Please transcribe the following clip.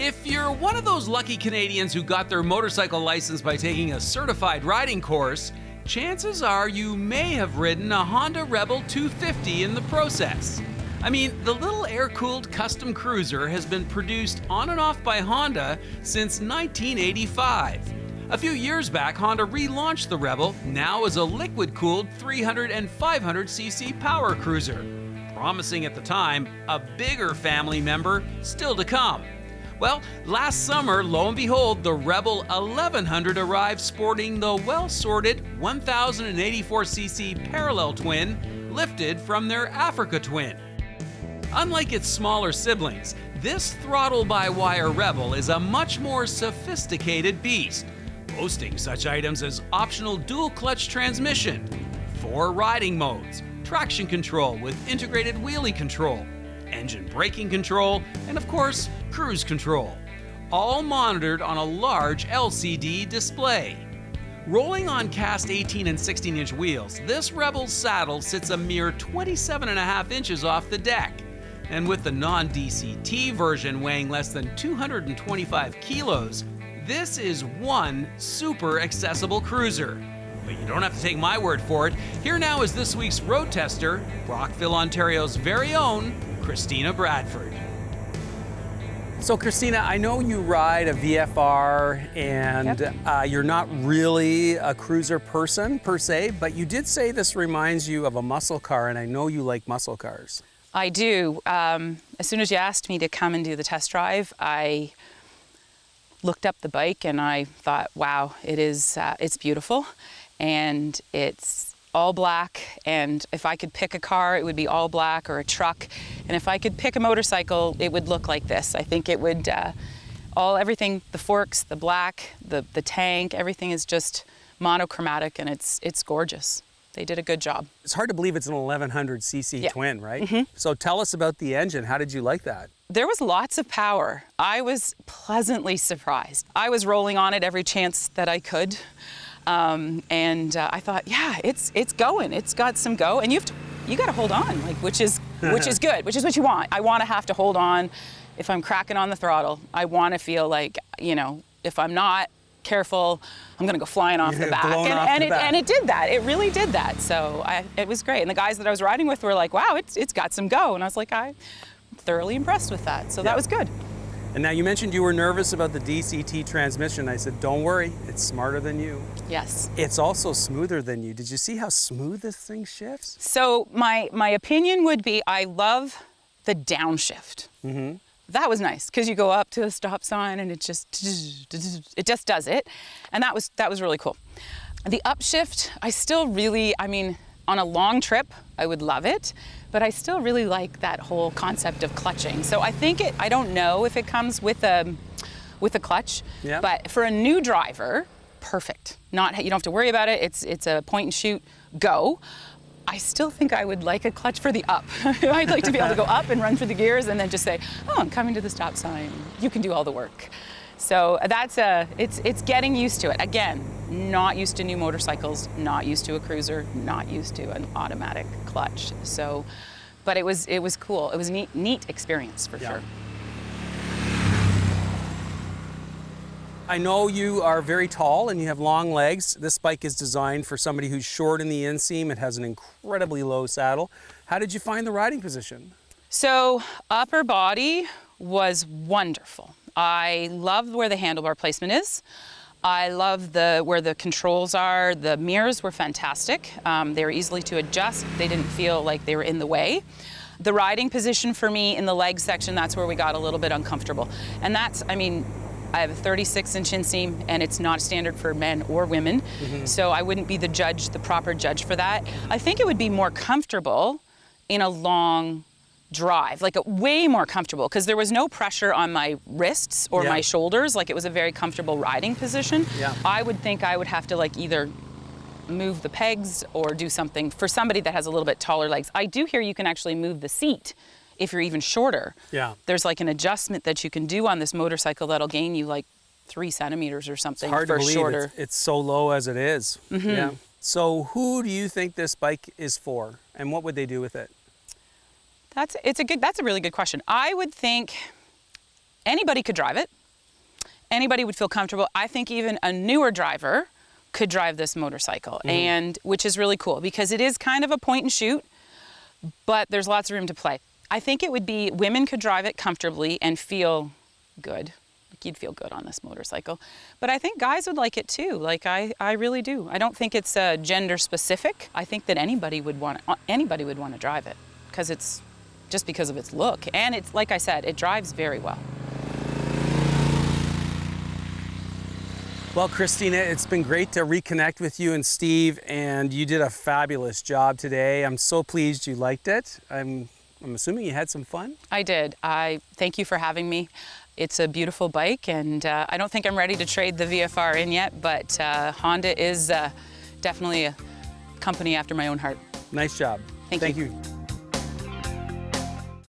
If you're one of those lucky Canadians who got their motorcycle license by taking a certified riding course, chances are you may have ridden a Honda Rebel 250 in the process. I mean, the little air-cooled custom cruiser has been produced on and off by Honda since 1985. A few years back, Honda relaunched the Rebel, now as a liquid-cooled 300 and 500cc power cruiser, promising at the time a bigger family member still to come. Well, last summer, lo and behold, the Rebel 1100 arrived sporting the well-sorted 1084cc parallel twin lifted from their Africa twin. Unlike its smaller siblings, this throttle-by-wire Rebel is a much more sophisticated beast, boasting such items as optional dual-clutch transmission, 4 riding modes, traction control with integrated wheelie control, engine braking control, and of course, cruise control, all monitored on a large LCD display. Rolling on cast 18 and 16-inch wheels, this Rebel's saddle sits a mere 27.5 inches off the deck. And with the non-DCT version weighing less than 225 kilos, this is one super accessible cruiser. But you don't have to take my word for it. Here now is this week's road tester, Brockville, Ontario's very own Christina Bradford. So Christina, I know you ride a VFR and Yep. You're not really a cruiser person per se, but you did say this reminds you of a muscle car, and I know you like muscle cars. I do. As soon as you asked me to come and do the test drive, I looked up the bike and I thought, wow, it's beautiful, and it's all black, and if I could pick a car, it would be all black, or a truck, and if I could pick a motorcycle, it would look like this. I think it would, everything, the forks, the black, the tank, everything is just monochromatic, and it's gorgeous. They did a good job. It's hard to believe it's an 1100cc twin, right? Mm-hmm. So tell us about the engine. How did you like that? There was lots of power. I was pleasantly surprised. I was rolling on it every chance that I could. I thought, yeah, it's going. It's got some go, and you got to hold on, like, which is good, which is what you want. I want to have to hold on. If I'm cracking on the throttle, I want to feel like, if I'm not careful, I'm going to go flying off the back. And it did that. It really did that. So it was great. And the guys that I was riding with were like, wow, it's got some go. And I was like, I'm thoroughly impressed with that. So that was good. And now you mentioned you were nervous about the DCT transmission. I said, don't worry, it's smarter than you. Yes. It's also smoother than you. Did you see how smooth this thing shifts? So my opinion would be, I love the downshift. Mm-hmm. That was nice, because you go up to a stop sign and it just does it. And that was really cool. The upshift, I still really, on a long trip, I would love it, but I still really like that whole concept of clutching. So I think I don't know if it comes with a clutch, but for a new driver, perfect. You don't have to worry about it. It's a point and shoot, go. I still think I would like a clutch for the up. I'd like to be able to go up and run through the gears and then just say, oh, I'm coming to the stop sign. You can do all the work. So it's getting used to it. Again, not used to new motorcycles, not used to a cruiser, not used to an automatic clutch. So, but it was cool. It was a neat experience for sure. I know you are very tall and you have long legs. This bike is designed for somebody who's short in the inseam. It has an incredibly low saddle. How did you find the riding position? So upper body was wonderful. I love where the handlebar placement is. I love where the controls are. The mirrors were fantastic. They were easily to adjust. They didn't feel like they were in the way. The riding position for me in the leg section, that's where we got a little bit uncomfortable. And I have a 36-inch inseam, and it's not standard for men or women. Mm-hmm. So I wouldn't be the proper judge for that. I think it would be more comfortable in a long drive, way more comfortable, because there was no pressure on my wrists or my shoulders. It was a very comfortable riding position. Yeah. I would think I would have to either move the pegs or do something for somebody that has a little bit taller legs. I do hear you can actually move the seat if you're even shorter. Yeah. There's an adjustment that you can do on this motorcycle that'll gain you 3 centimeters or something. It's hard for to believe shorter. It's so low as it is. Mm-hmm. Yeah. So who do you think this bike is for, and what would they do with it? That's a really good question. I would think anybody could drive it. Anybody would feel comfortable. I think even a newer driver could drive this motorcycle, and which is really cool because it is kind of a point and shoot, but there's lots of room to play. I think it would be, women could drive it comfortably and feel good. Like you'd feel good on this motorcycle. But I think guys would like it too. Like I really do. I don't think it's gender specific. I think that anybody would want to drive it because it's just because of its look. And it's, like I said, it drives very well. Well, Christina, it's been great to reconnect with you and Steve, and you did a fabulous job today. I'm so pleased you liked it. I'm assuming you had some fun? I did. I thank you for having me. It's a beautiful bike, and I don't think I'm ready to trade the VFR in yet, but Honda is definitely a company after my own heart. Nice job. Thank you. You.